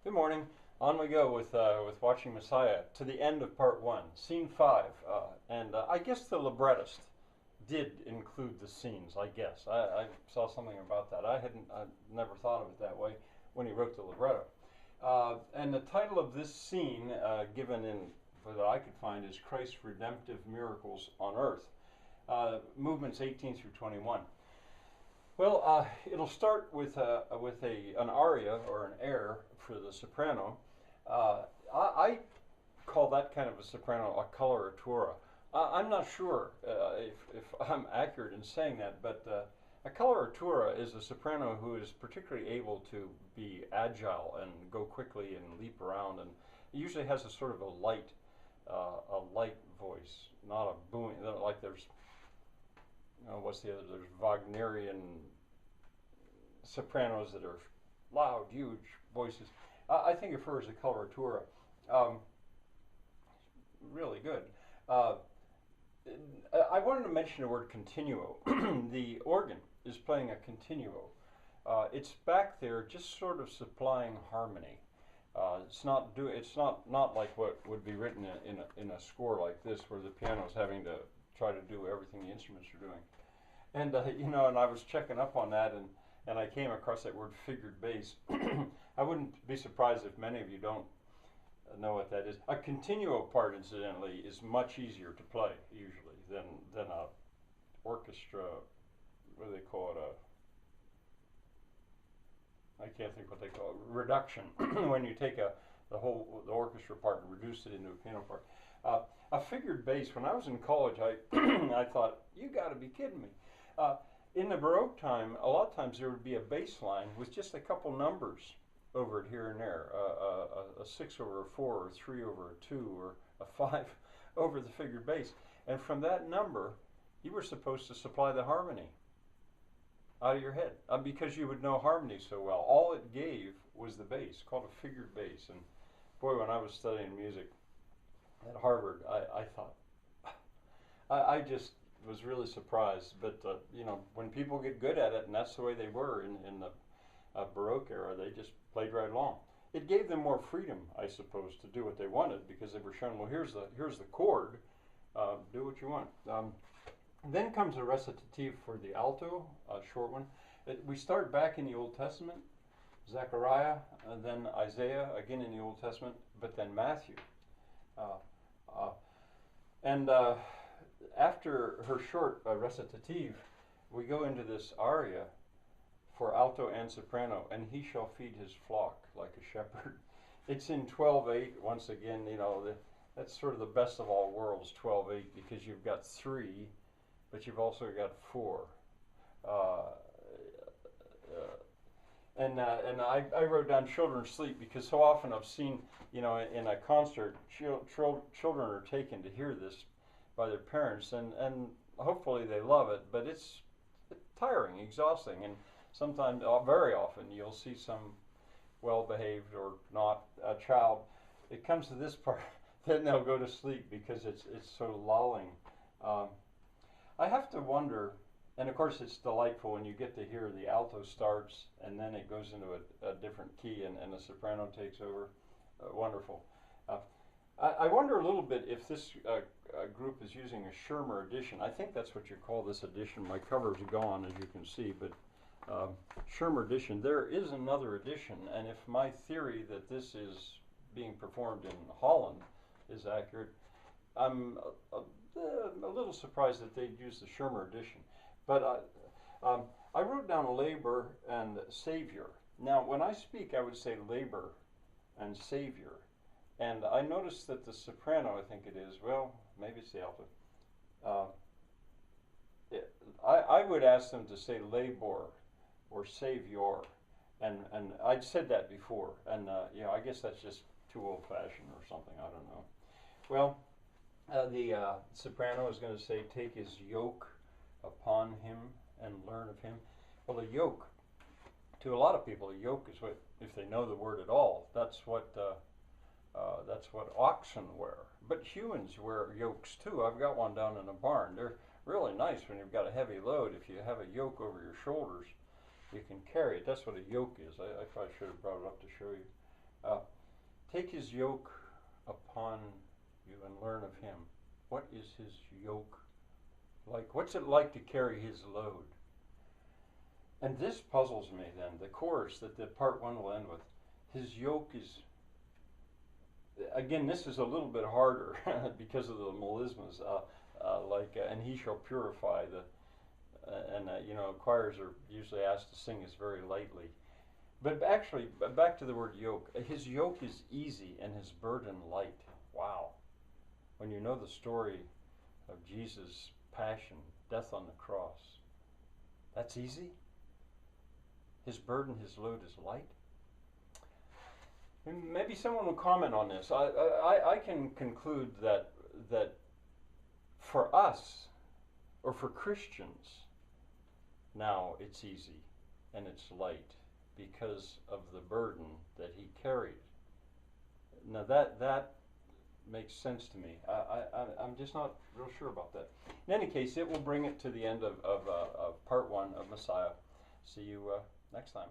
Good morning. On we go with watching Messiah to the end of part one, scene five, and I guess the librettist did include the scenes. I guess I saw something about that. I never thought of it that way when he wrote the libretto. And the title of this scene, given in that I could find, is Christ's Redemptive Miracles on Earth. Movements 18 through 21. Well, it'll start with an aria or an air for the soprano. I call that kind of a soprano a coloratura. I'm not sure if I'm accurate in saying that, but a coloratura is a soprano who is particularly able to be agile and go quickly and leap around, and it usually has a sort of a light voice, not a booming. Like there's, what's the other? There's Wagnerian sopranos that are loud, huge voices. I think of her as a coloratura. Really good. I wanted to mention the word continuo. The organ is playing a continuo. It's back there, just sort of supplying harmony. It's not like what would be written in a score like this, where the piano's having to try to do everything the instruments are doing. And and I was checking up on that, and I came across that word figured bass. I wouldn't be surprised if many of you don't know what that is. A continuo part, incidentally, is much easier to play usually than a orchestra. What do they call it? I can't think what they call it. Reduction. When you take the orchestra part and reduce it into a piano part. A figured bass. When I was in college, I thought, you got to be kidding me. In the Baroque time, a lot of times there would be a bass line with just a couple numbers over it here and there, a 6 over a 4, or 3 over a 2, or a 5 over the figured bass. And from that number, you were supposed to supply the harmony out of your head, because you would know harmony so well. All it gave was the bass, called a figured bass. And boy, when I was studying music at Harvard, I thought, I just was really surprised. But when people get good at it, and that's the way they were in the Baroque era, they just played right along. It gave them more freedom, I suppose, to do what they wanted, because they were shown, well, here's the chord, do what you want. Then comes a recitative for the alto, a short one. We start back in the Old Testament, Zechariah, and then Isaiah, again in the Old Testament, but then Matthew. And after her short recitative, we go into this aria for alto and soprano, and he shall feed his flock like a shepherd. It's in 12/8, once again, that's sort of the best of all worlds, 12/8, because you've got 3, but you've also got 4. And I wrote down children sleep, because so often I've seen, in a concert, children are taken to hear this by their parents, and hopefully they love it, but it's tiring, exhausting, and sometimes, very often, you'll see some well-behaved or not a child. It comes to this part, then they'll go to sleep because it's so lulling. I have to wonder, and of course it's delightful when you get to hear the alto starts and then it goes into a different key and the soprano takes over. Wonderful. I wonder a little bit if this group is using a Schirmer edition. I think that's what you call this edition. My cover's gone, as you can see, but Schirmer edition. There is another edition, and if my theory that this is being performed in Holland is accurate, I'm a little surprised that they'd use the Schirmer edition. But I wrote down labor and savior. Now, when I speak, I would say labor and savior. And I noticed that the soprano, I think it is, well, maybe it's the alto. I would ask them to say labor or savior. And I'd said that before. And, I guess that's just too old-fashioned or something. I don't know. Well, the soprano is going to say, take his yoke upon him and learn of him. Well, a yoke, to a lot of people, a yoke is what, if they know the word at all, that's what oxen wear. But humans wear yokes too. I've got one down in a barn. They're really nice when you've got a heavy load. If you have a yoke over your shoulders, you can carry it. That's what a yoke is. I probably should have brought it up to show you. Take his yoke upon you and learn of him. What is his yoke like? What's it like to carry his load? And this puzzles me then, the chorus that the part one will end with. His yoke is, again, this is a little bit harder because of the melismas, and he shall purify the, choirs are usually asked to sing this very lightly. But actually, back to the word yoke. His yoke is easy and his burden light. Wow. When you know the story of Jesus' passion, death on the cross, that's easy? His burden, his load is light? Maybe someone will comment on this. I can conclude that for us, or for Christians, now it's easy and it's light because of the burden that he carried. Now that makes sense to me. I'm just not real sure about that. In any case, it will bring it to the end of part one of Messiah. See you next time.